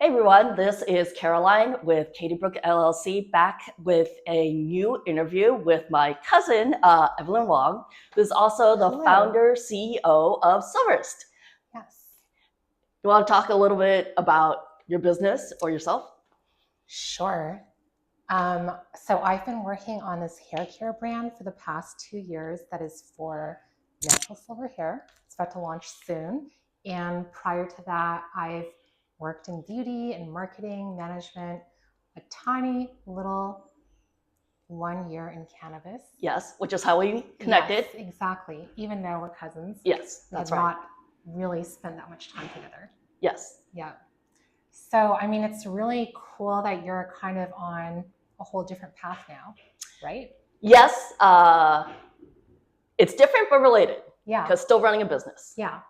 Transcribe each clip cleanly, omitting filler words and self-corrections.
Hey everyone, this is Caroline with Katybrook LLC back with a new interview with my cousin, Evelyn Wang, who's also the Hello. founder, CEO of Silverst. Yes. You want to talk a little bit about your business or yourself? Sure. So I've been working on this hair care brand for the past 2 years that is for natural silver hair. It's about to launch soon. And prior to that, I've worked in beauty and marketing management, a tiny little 1 year in cannabis. Yes, which is how we connected. Yes, exactly. Even though we're cousins, Yes, we that's have right. not really spent that much time together. Yes. Yeah. So, I mean, it's really cool that you're kind of on a whole different path now, right? Yes, it's different but related Yeah. because still running a business. Yeah.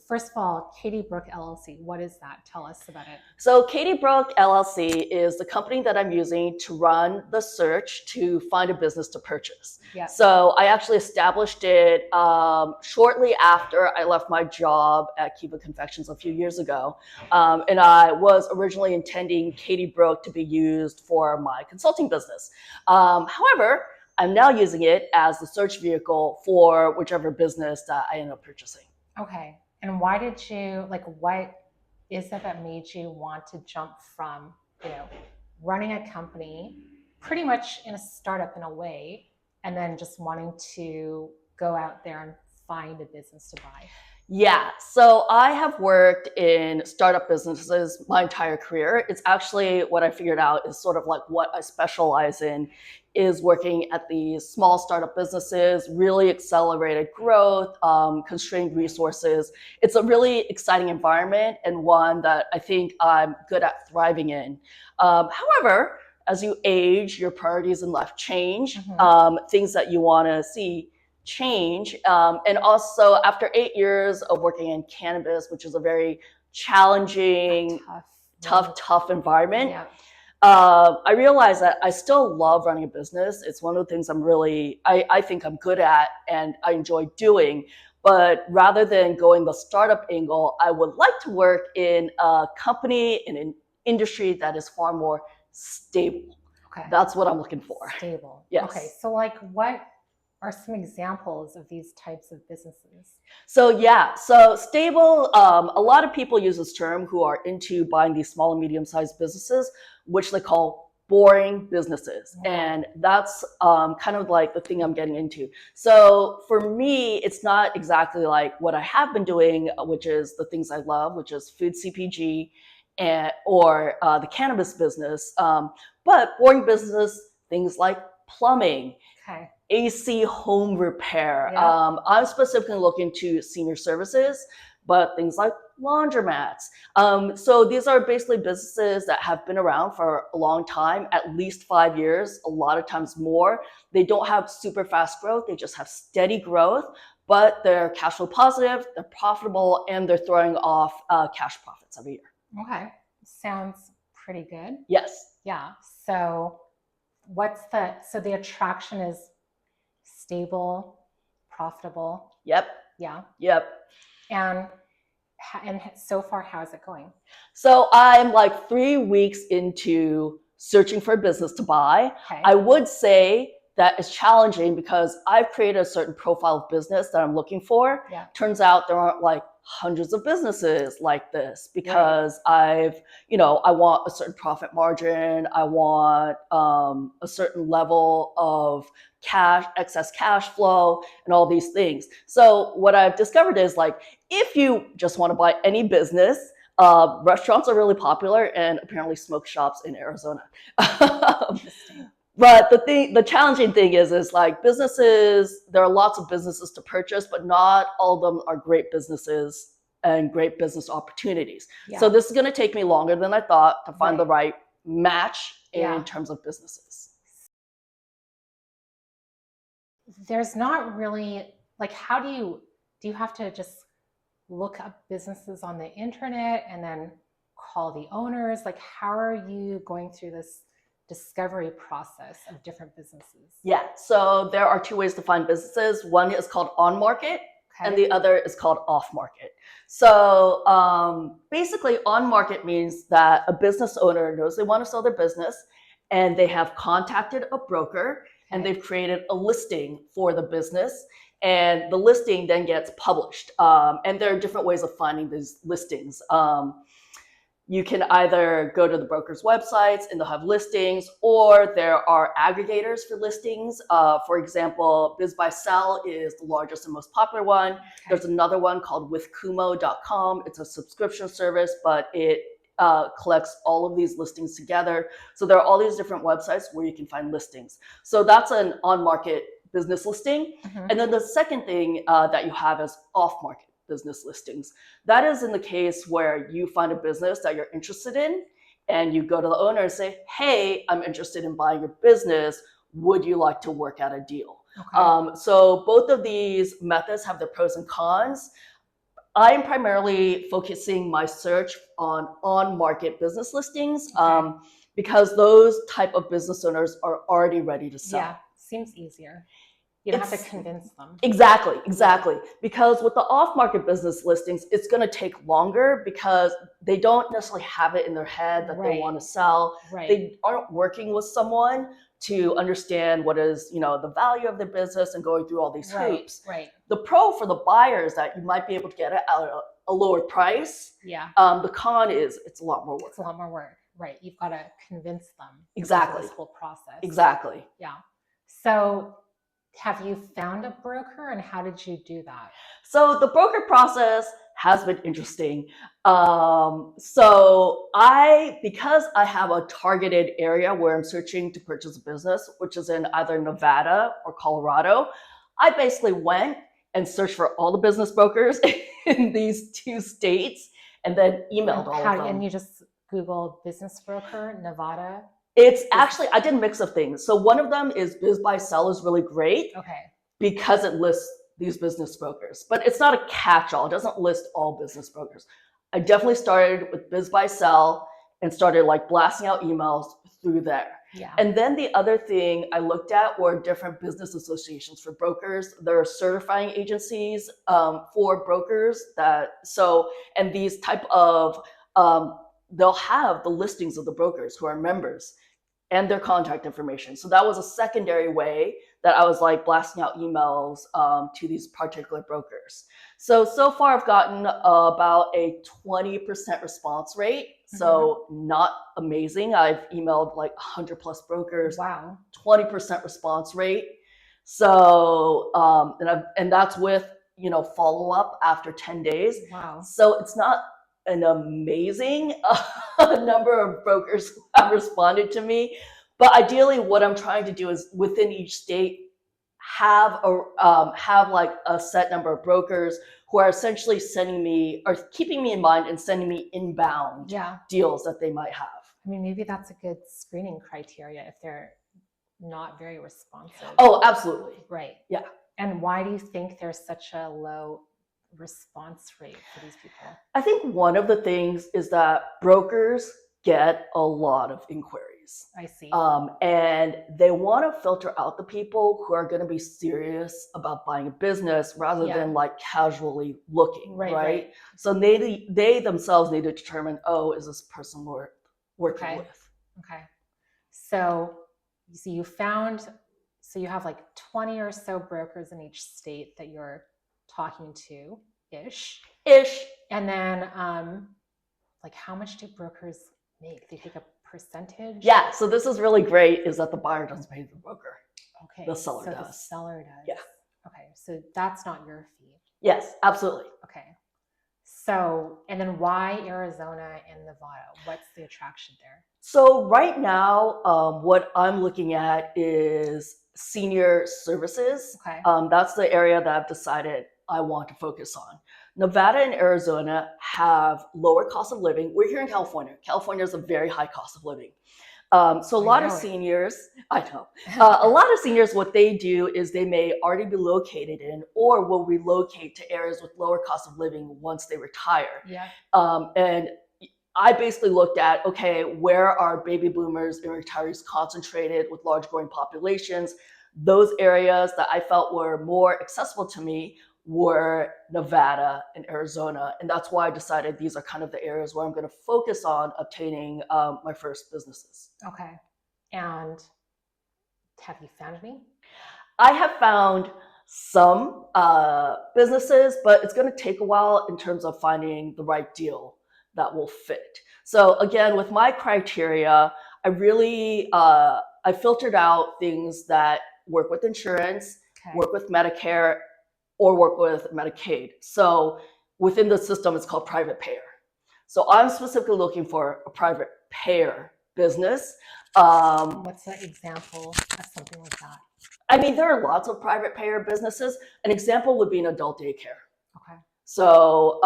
First of all, Katybrook LLC, what is that? Tell us about it. So Katybrook LLC is the company that I'm using to run the search to find a business to purchase. Yeah. So I actually established it shortly after I left my job at Kiva Confections a few years ago. And I was originally intending Katybrook to be used for my consulting business. However, I'm now using it as the search vehicle for whichever business that I end up purchasing. Okay. And why did you, what is it that made you want to jump from, running a company pretty much in a startup in a way, and then just wanting to go out there and find a business to buy? Yeah, so I have worked in startup businesses my entire career. It's actually what I figured out is sort of like what I specialize in is working at these small startup businesses, really accelerated growth, constrained resources. It's a really exciting environment and one that I think I'm good at thriving in. However, as you age, your priorities in life change, things that you want to see change. And also, after 8 years of working in cannabis, which is a very challenging, tough environment, Yeah. I realized that I still love running a business. It's one of the things I think I'm good at and I enjoy doing. But rather than going the startup angle, I would like to work in a company, in an industry that is far more stable. Okay. That's what I'm looking for. Stable. Yes. Okay. So, what are some examples of these types of businesses? So stable, a lot of people use this term who are into buying these small and medium-sized businesses, which they call boring businesses. Yeah. And that's kind of like the thing I'm getting into. So for me, it's not exactly like what I have been doing, which is the things I love, which is food CPG or the cannabis business. But boring business, things like plumbing, Okay. AC home repair. Yeah. I'm specifically looking to senior services, but things like laundromats. So these are basically businesses that have been around for a long time, at least 5 years, a lot of times more. They don't have super fast growth. They just have steady growth, but they're cash flow positive, they're profitable, and they're throwing off cash profits every year. Okay. Sounds pretty good. Yes. Yeah. So the attraction is stable, profitable. Yep. Yeah. Yep. And so far, how's it going? So I'm like 3 weeks into searching for a business to buy. Okay. I would say that it's challenging because I've created a certain profile of business that I'm looking for. Yeah. Turns out there aren't like hundreds of businesses like this because I want a certain profit margin. I want a certain level of excess cash flow and all these things. So what I've discovered is like, if you just want to buy any business, restaurants are really popular and apparently smoke shops in Arizona. Interesting. But the challenging thing is like businesses, there are lots of businesses to purchase, but not all of them are great businesses and great business opportunities. Yeah. So this is going to take me longer than I thought to find the right match in terms of businesses. There's not really, how do you have to just look up businesses on the internet and then call the owners? How are you going through this discovery process of different businesses? Yeah, so there are two ways to find businesses. One is called on market, and the other is called off-market. So basically, on-market means that a business owner knows they want to sell their business, and they have contacted a broker, and they've created a listing for the business, and the listing then gets published. And there are different ways of finding these listings. You can either go to the broker's websites and they'll have listings, or there are aggregators for listings. For example, BizBuySell is the largest and most popular one. There's another one called withkumo.com. It's a subscription service, but it collects all of these listings together. So there are all these different websites where you can find listings. So that's an on-market business listing. And then the second thing that you have is off-market business listings. That is in the case where you find a business that you're interested in, and you go to the owner and say, hey, I'm interested in buying your business. Would you like to work out a deal? So both of these methods have their pros and cons. I'm primarily focusing my search on market business listings because those type of business owners are already ready to sell. Yeah, seems easier. You don't have to convince them. Exactly. Because with the off-market business listings, it's going to take longer because they don't necessarily have it in their head that they want to sell. They aren't working with someone to understand what is, the value of their business and going through all these hoops. The pro for the buyer is that you might be able to get it at a lower price. The con is it's a lot more work. It's a lot more work. Right. You've got to convince them. Exactly. This whole process. Exactly. Yeah. So have you found a broker, and how did you do that? So the broker process has been interesting. Because I have a targeted area where I'm searching to purchase a business, which is in either Nevada or Colorado, I basically went and searched for all the business brokers in these two states and then emailed all of them. And you just Google business broker, Nevada? It's actually, I did a mix of things. So one of them is BizBuySell is really great because it lists these business brokers, but it's not a catch-all. It doesn't list all business brokers. I definitely started with BizBuySell and started blasting out emails through there. And then the other thing I looked at were different business associations for brokers. There are certifying agencies for brokers and these type of, they'll have the listings of the brokers who are members and their contact information. So that was a secondary way that I was blasting out emails to these particular brokers. So far I've gotten about a 20% response rate. So not amazing. I've emailed 100 plus brokers. Wow. 20% response rate. So, and that's with, follow up after 10 days. Wow. So it's not an amazing number of brokers who have responded to me. But ideally, what I'm trying to do is within each state have a set number of brokers who are essentially sending me or keeping me in mind and sending me inbound deals that they might have. I mean, maybe that's a good screening criteria if they're not very responsive. Oh, absolutely. Right. Yeah. And why do you think there's such a low response rate for these people? I think one of the things is that brokers get a lot of inquiries. I see. And they want to filter out the people who are going to be serious about buying a business rather than casually looking, right? So they themselves need to determine, is this person worth working with? Okay. So you found, you have 20 or so brokers in each state that you're talking to ish. And then how much do brokers make? They take a percentage? Yeah. So this is really great is that the buyer doesn't pay the broker. Okay. The seller does. The seller does. Yeah. Okay. So that's not your fee. Yes, absolutely. Okay. So, and then why Arizona and Nevada? What's the attraction there? So right now, what I'm looking at is senior services. Okay. That's the area that I've decided I want to focus on. Nevada and Arizona have lower cost of living. We're here in California. California is a very high cost of living. So a lot of seniors, a lot of seniors, what they do is they may already be located in or will relocate to areas with lower cost of living once they retire. Yeah. And I basically looked at, where are baby boomers and retirees concentrated with large growing populations? Those areas that I felt were more accessible to me were Nevada and Arizona. And that's why I decided these are kind of the areas where I'm going to focus on obtaining my first businesses. Okay. And have you found any? I have found some businesses, but it's going to take a while in terms of finding the right deal that will fit. So again, with my criteria, I filtered out things that work with insurance, Okay. work with Medicare, or work with Medicaid. So within the system, it's called private payer. So I'm specifically looking for a private payer business. What's an example of something like that? I mean, there are lots of private payer businesses. An example would be an adult daycare. Okay. So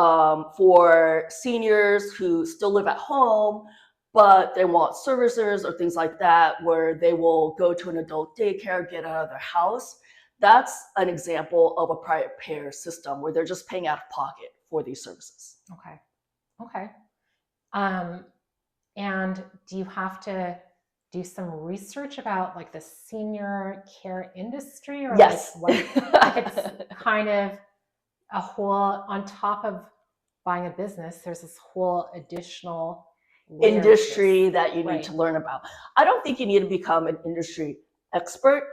for seniors who still live at home, but they want services or things like that, where they will go to an adult daycare, get out of their house, that's an example of a private payer system where they're just paying out of pocket for these services. Okay. Okay. And do you have to do some research about like the senior care industry, or Yes. like it's kind of a whole, on top of buying a business, there's this whole additional industry that you need Right. to learn about. I don't think you need to become an industry expert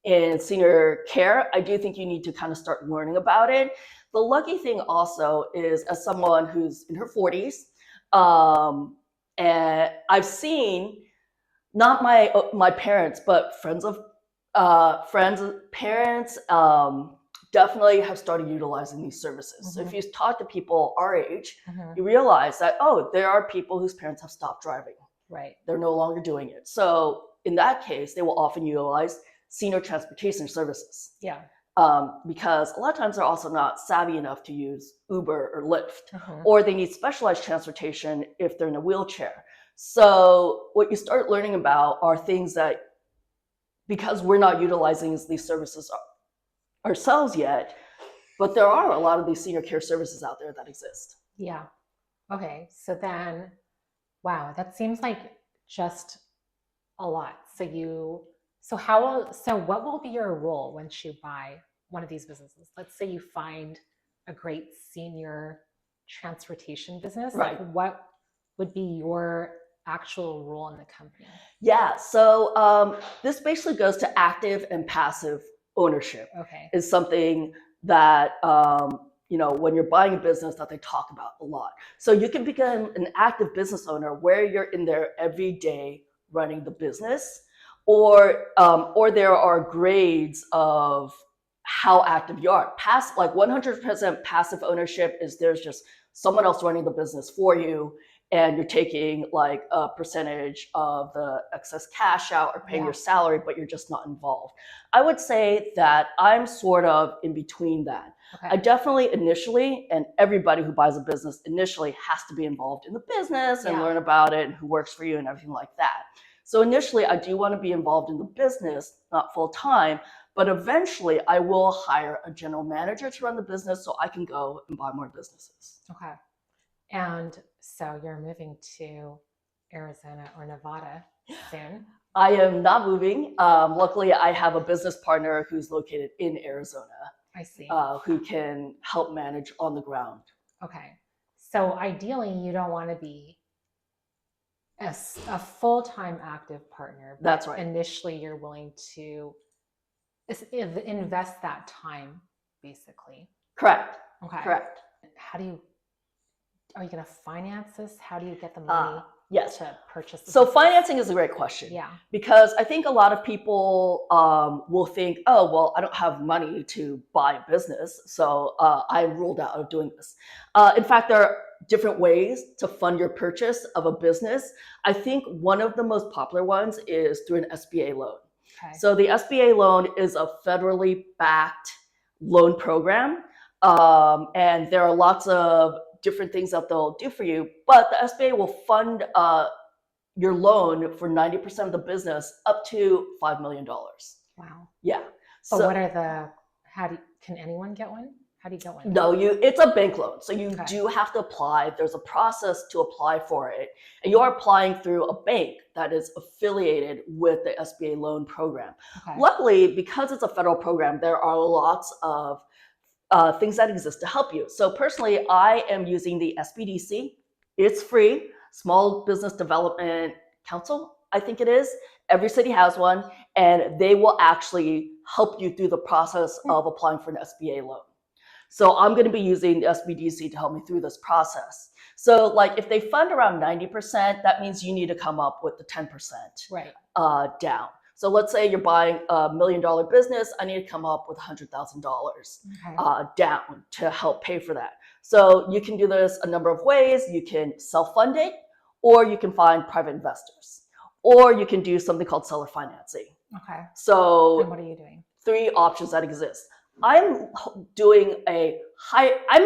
in senior care. I do think you need to kind of start learning about it. The lucky thing also is, as someone who's in her 40s, and I've seen not my parents, but friends of parents definitely have started utilizing these services. So if you talk to people our age, you realize that, oh, there are people whose parents have stopped driving. Right. They're no longer doing it. So in that case, they will often utilize senior transportation services. Yeah. Because a lot of times they're also not savvy enough to use Uber or Lyft, or they need specialized transportation if they're in a wheelchair. So what you start learning about are things that, because we're not utilizing these services ourselves yet, but there are a lot of these senior care services out there that exist. Yeah. Okay. So then, wow, that seems like just a lot. So what will be your role once you buy one of these businesses? Let's say you find a great senior transportation business. Right. Like, what would be your actual role in the company? Yeah. So this basically goes to active and passive ownership. Okay. Is something that when you're buying a business that they talk about a lot. So you can become an active business owner where you're in there every day running the business, or there are grades of how active you are. Like 100% passive ownership is there's just someone else running the business for you, and you're taking like a percentage of the excess cash out or paying your salary, but you're just not involved. I would say that I'm sort of in between that. Okay. I definitely initially, and everybody who buys a business initially has to be involved in the business and learn about it and who works for you and everything like that. So initially I do want to be involved in the business, not full time, but eventually I will hire a general manager to run the business so I can go and buy more businesses. Okay. And so you're moving to Arizona or Nevada soon? I am not moving. Luckily, I have a business partner who's located in Arizona. I see. Who can help manage on the ground. Okay. So ideally, you don't want to be a full-time active partner. But that's right. Initially, you're willing to invest that time, basically. Correct. Okay. Correct. Are you going to finance this? How do you get the money to purchase this? So financing is a great question. Yeah. Because I think a lot of people will think, oh, well, I don't have money to buy a business, so I'm ruled out of doing this. In fact, there are different ways to fund your purchase of a business. I think one of the most popular ones is through an SBA loan. Okay. So the SBA loan is a federally backed loan program, and there are lots of different things that they'll do for you, but the SBA will fund your loan for 90% of the business up to $5 million. Wow. Yeah. But can anyone get one? How do you get one? No, it's a bank loan. So you do have to apply. There's a process to apply for it. And you are applying through a bank that is affiliated with the SBA loan program. Okay. Luckily, because it's a federal program, there are lots of things that exist to help you. So personally, I am using the SBDC. It's free, Small Business Development Council, I think it is. Every city has one, and they will actually help you through the process of applying for an SBA loan. So I'm going to be using the SBDC to help me through this process. So like if they fund around 90%, that means you need to come up with the 10% Right. down. So let's say you're buying $1 million business, I need to come up with $100,000 down to help pay for that. So you can do this a number of ways. You can self-fund it, or you can find private investors, or you can do something called seller financing. Okay. So And what are you doing? 3 options that exist. I'm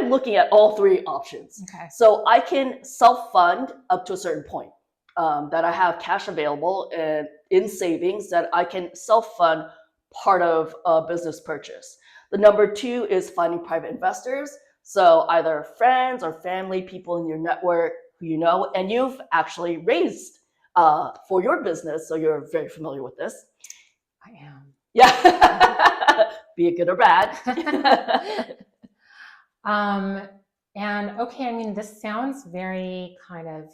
looking at all 3 options. Okay. So I can self-fund up to a certain point, that I have cash available and in savings that I can self-fund part of a business purchase. The number 2 is finding private investors. So either friends or family, people in your network who you know, and you've actually raised for your business. So you're very familiar with this. I am. Yeah. Be it good or bad. And okay, I mean, this sounds very kind of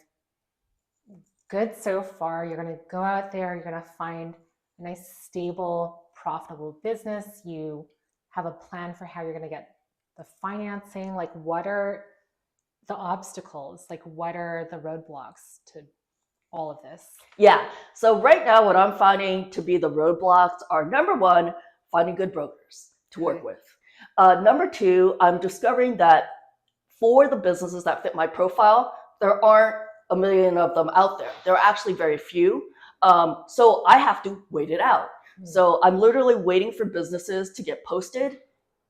good so far. You're going to go out there, you're going to find a nice, stable, profitable business. You have a plan for how you're going to get the financing. Like, what are the obstacles? Like, what are the roadblocks to all of this? Yeah. So right now, what I'm finding to be the roadblocks are, number 1, finding good brokers to work with. Number 2, I'm discovering that for the businesses that fit my profile, there aren't a million of them out there. There are actually very few. So I have to wait it out. So I'm literally waiting for businesses to get posted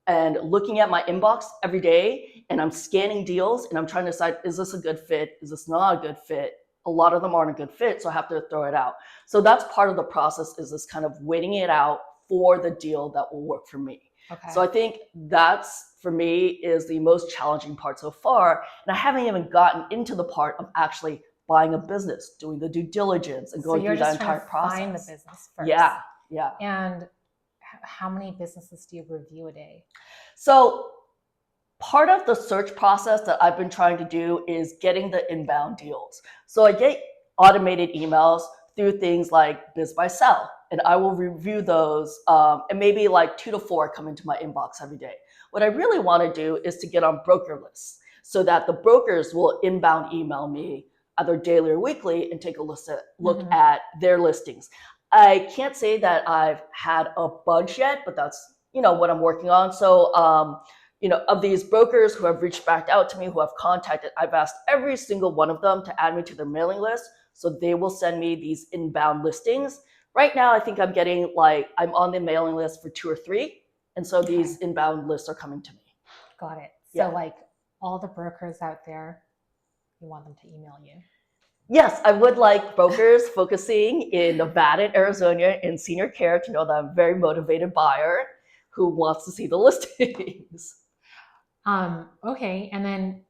and looking at my inbox every day, and I'm scanning deals and I'm trying to decide, is this a good fit? Is this not a good fit? A lot of them aren't a good fit, so I have to throw it out. So that's part of the process, is this kind of waiting it out for the deal that will work for me. Okay. So I think that's, for me, is the most challenging part so far. And I haven't even gotten into the part of actually buying a business, doing the due diligence, and going through that entire process. Find the business first. Yeah, yeah. And how many businesses do you review a day? So part of the search process that I've been trying to do is getting the inbound deals. So I get automated emails through things like Biz by Sell, and I will review those, and maybe like 2 to 4 come into my inbox every day. What I really want to do is to get on broker lists so that the brokers will inbound email me either daily or weekly and take a look at their listings. I can't say that I've had a bunch yet, but that's, what I'm working on. So, of these brokers who have reached back out to me, who have contacted, I've asked every single one of them to add me to their mailing list. So they will send me these inbound listings. Right now, I think I'm getting I'm on the mailing list for 2 or 3. And so these inbound lists are coming to me. Got it. So all the brokers out there, you want them to email you? Yes, I would like brokers focusing in Nevada and Arizona in senior care to know that I'm a very motivated buyer who wants to see the listings. Okay. And then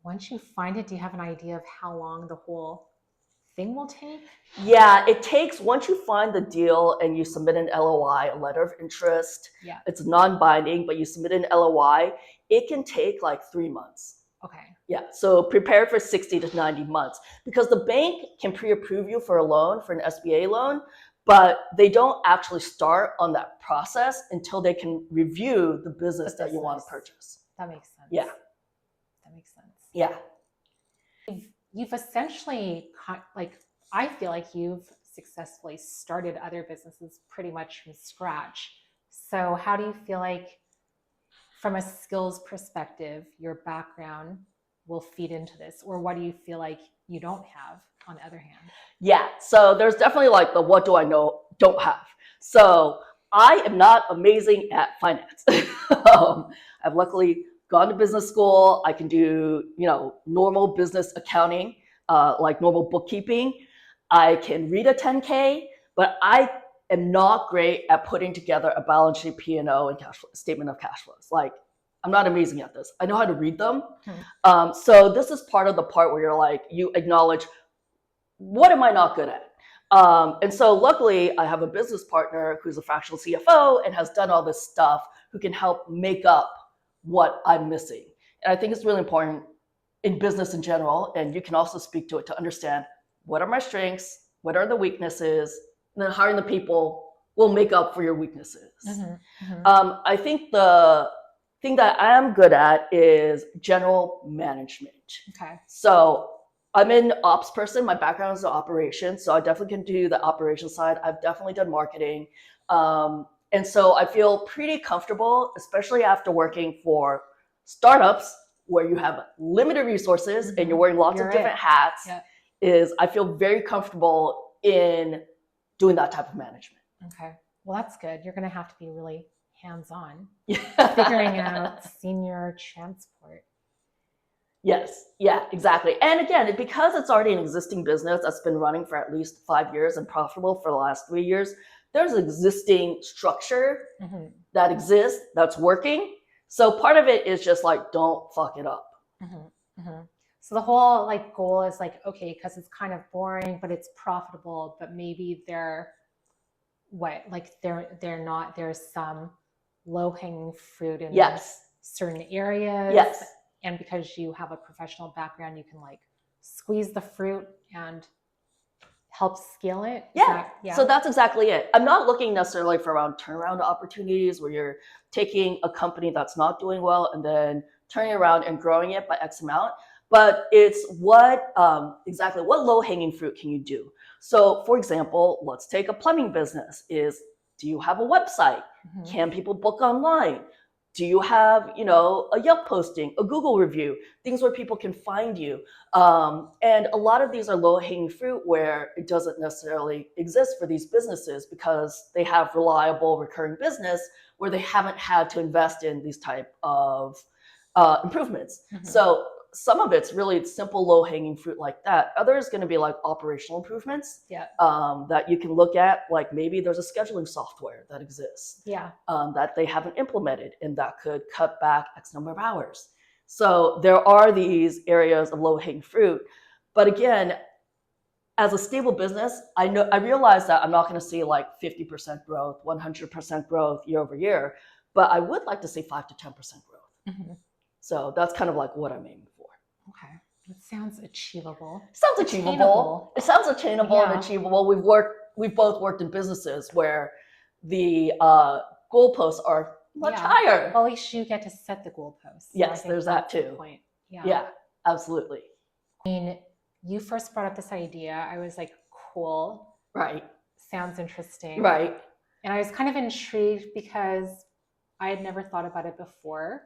once you find it, do you have an idea of how long the whole thing will take? Yeah, it takes, once you find the deal and you submit an LOI, a letter of interest, it's non-binding, but you submit an LOI, it can take 3 months. Okay. Yeah, so prepare for 60 to 90 months, because the bank can pre-approve you for a loan, for an SBA loan, but they don't actually start on that process until they can review the business that you want to purchase. That makes sense. Yeah. That makes sense. Yeah. You've essentially, I feel like you've successfully started other businesses pretty much from scratch. So how do you feel like, from a skills perspective, your background will feed into this? Or what do you feel like you don't have, on the other hand? Yeah, so there's definitely the what do I know, don't have. So I am not amazing at finance. I've luckily gone to business school. I can do, normal business accounting, like normal bookkeeping. I can read a 10K, but I am not great at putting together a balance sheet, P&O, and statement of cash flows. I'm not amazing at this. I know how to read them. So this is part of the part where you acknowledge, what am I not good at? And so luckily I have a business partner who's a fractional CFO and has done all this stuff, who can help make up what I'm missing. And I think it's really important in business in general, and you can also speak to it to understand what are my strengths, what are the weaknesses, and then hiring the people will make up for your weaknesses. I think the thing that I am good at is general management. Okay. So I'm an ops person. My background is in operations, so I definitely can do the operations side. I've definitely done marketing. And so I feel pretty comfortable, especially after working for startups where you have limited resources and you're wearing lots of different hats, is I feel very comfortable in doing that type of management. Okay. Well, that's good. You're going to have to be really hands-on, Yeah. figuring out senior transport. Yes. Yeah, exactly. And again, because it's already an existing business that's been running for at least 5 years and profitable for the last 3 years, there's an existing structure that exists that's working. So part of it is just like, don't fuck it up. So the whole like goal is like, okay, because it's kind of boring, but it's profitable, but maybe they're not, there's some low-hanging fruit in certain areas. Yes. And because you have a professional background, you can like squeeze the fruit and help scale it. So that's exactly it. I'm not looking necessarily for around turnaround opportunities where you're taking a company that's not doing well and then turning around and growing it by X amount. But it's exactly what low-hanging fruit can you do? So for example, let's take a plumbing business. Do you have a website? Can people book online? Do you have, a Yelp posting, a Google review, things where people can find you? And a lot of these are low-hanging fruit where it doesn't necessarily exist for these businesses because they have reliable recurring business where they haven't had to invest in these type of improvements. So some of it's really simple low-hanging fruit like that. Others going to be like operational improvements that you can look at. Like maybe there's a scheduling software that exists that they haven't implemented and that could cut back X number of hours. So there are these areas of low-hanging fruit. But again, as a stable business, I realize that I'm not going to see like 50% growth, 100% growth year over year, but I would like to see 5 to 10% growth. So that's kind of like what I'm aiming for. Okay. It sounds achievable. It sounds achievable. It sounds attainable and achievable. We've both worked in businesses where the goalposts are much higher. Well, at least you get to set the goalposts. So yes, there's that too. Point. Yeah, absolutely. I mean, you first brought up this idea. I was like, cool. Right. Sounds interesting. Right. And I was kind of intrigued because I had never thought about it before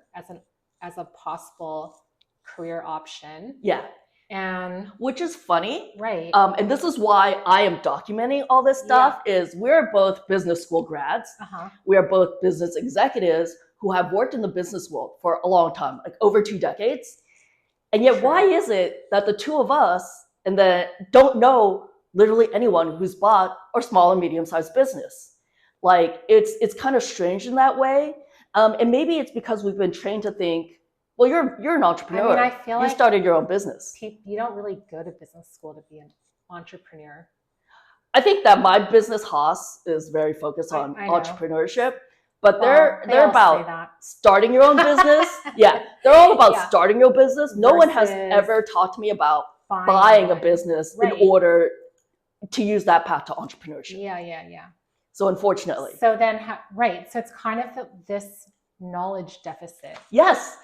as a possible career option. Yeah. And which is funny. Right. And this is why I am documenting all this stuff is we're both business school grads. We are both business executives who have worked in the business world for a long time, like over 2 decades. And yet why is it that the two of us and then don't know literally anyone who's bought a small and medium-sized business? Like it's kind of strange in that way. And maybe it's because we've been trained to think, well, you're an entrepreneur. I mean, I feel you started your own business. You don't really go to business school to be an entrepreneur. I think that my business Haas is very focused on entrepreneurship, but they're about starting your own business. They're all about starting your business. No one has ever talked to me about buying a business in order to use that path to entrepreneurship. Yeah. So unfortunately. So then, so it's kind of this knowledge deficit. Yes.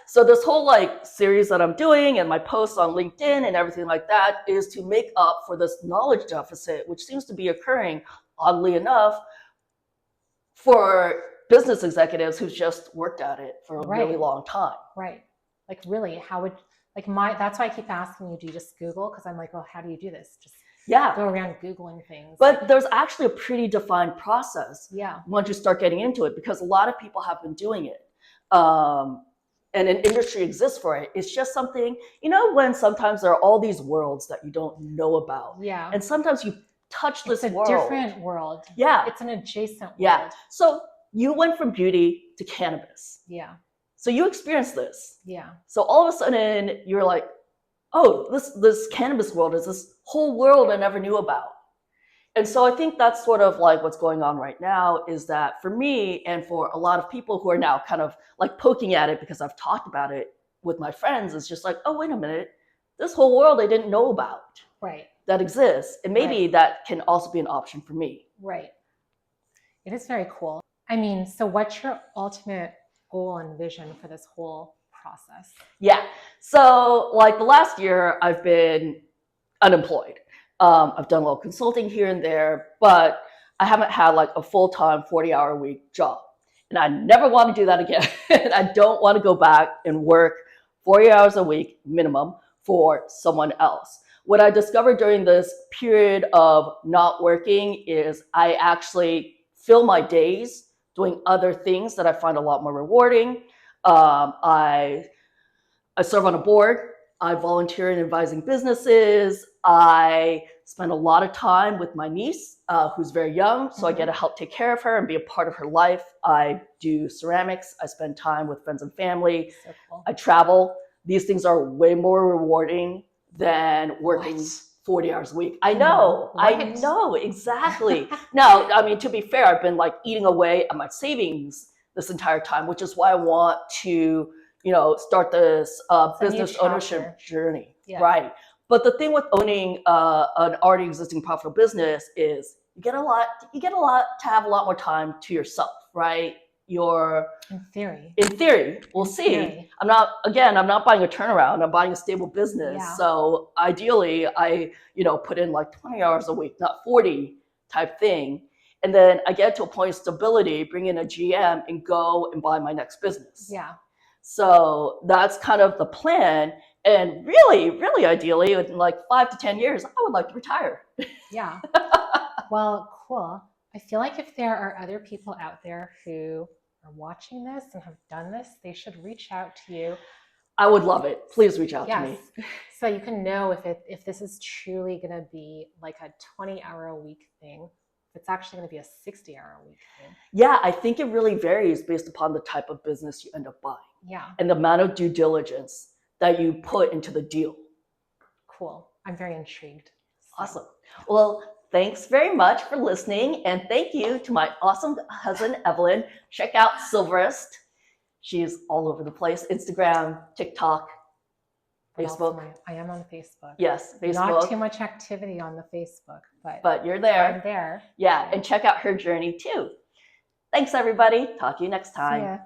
So this whole like series that I'm doing and my posts on LinkedIn and everything like that is to make up for this knowledge deficit, which seems to be occurring, oddly enough, for business executives who've just worked at it for a really long time. Right. Like really, how would that's why I keep asking you, do you just Google? Because I'm like, well, how do you do this? Just go around Googling things. But there's actually a pretty defined process once you start getting into it, because a lot of people have been doing it. And an industry exists for it. It's just something, when sometimes there are all these worlds that you don't know about. Yeah. And sometimes you touch this world. It's a different world. Yeah. It's an adjacent world. Yeah. So you went from beauty to cannabis. Yeah. So you experienced this. Yeah. So all of a sudden you're like, oh, this cannabis world is this whole world I never knew about. And so I think that's sort of like what's going on right now, is that for me and for a lot of people who are now kind of like poking at it because I've talked about it with my friends, it's just like, oh, wait a minute, this whole world I didn't know about Right. that exists. And maybe Right. that can also be an option for me. Right. It is very cool. I mean, so what's your ultimate goal and vision for this whole process? Yeah. So like the last year, I've been unemployed. I've done a little consulting here and there, but I haven't had like a full-time 40-hour-a-week job. And I never want to do that again. And I don't want to go back and work 40 hours a week minimum for someone else. What I discovered during this period of not working is I actually fill my days doing other things that I find a lot more rewarding. I serve on a board. I volunteer in advising businesses. I spend a lot of time with my niece, who's very young, so I get to help take care of her and be a part of her life. I do ceramics. I spend time with friends and family. So cool. I travel. These things are way more rewarding than working 40 hours a week. I know, I know, exactly. Now, I mean, to be fair, I've been like eating away at my savings this entire time, which is why I want to, start this business ownership journey, right? But the thing with owning an already existing profitable business is you get a lot to have a lot more time to yourself, right? In theory, we'll see. I'm not buying a turnaround. I'm buying a stable business. Yeah. So ideally, I put in like 20 hours a week, not 40 type thing. And then I get to a point of stability, bring in a GM, and go and buy my next business. Yeah. So that's kind of the plan. And really, really ideally, in like 5 to 10 years, I would like to retire. Yeah. Well, cool. I feel like if there are other people out there who are watching this and have done this, they should reach out to you. I would love it. Please reach out to me. So you can know if this is truly going to be like a 20-hour-a-week thing, if it's actually going to be a 60-hour-a-week thing. Yeah, I think it really varies based upon the type of business you end up buying. Yeah. And the amount of due diligence that you put into the deal. Cool. I'm very intrigued. Awesome. Well, thanks very much for listening. And thank you to my awesome cousin, Evelyn. Check out Silverist. She's all over the place. Instagram, TikTok, Facebook. I am on Facebook. Yes, Facebook. Not too much activity on the Facebook, but you're there. I'm there. Yeah, and check out her journey too. Thanks, everybody. Talk to you next time. See ya.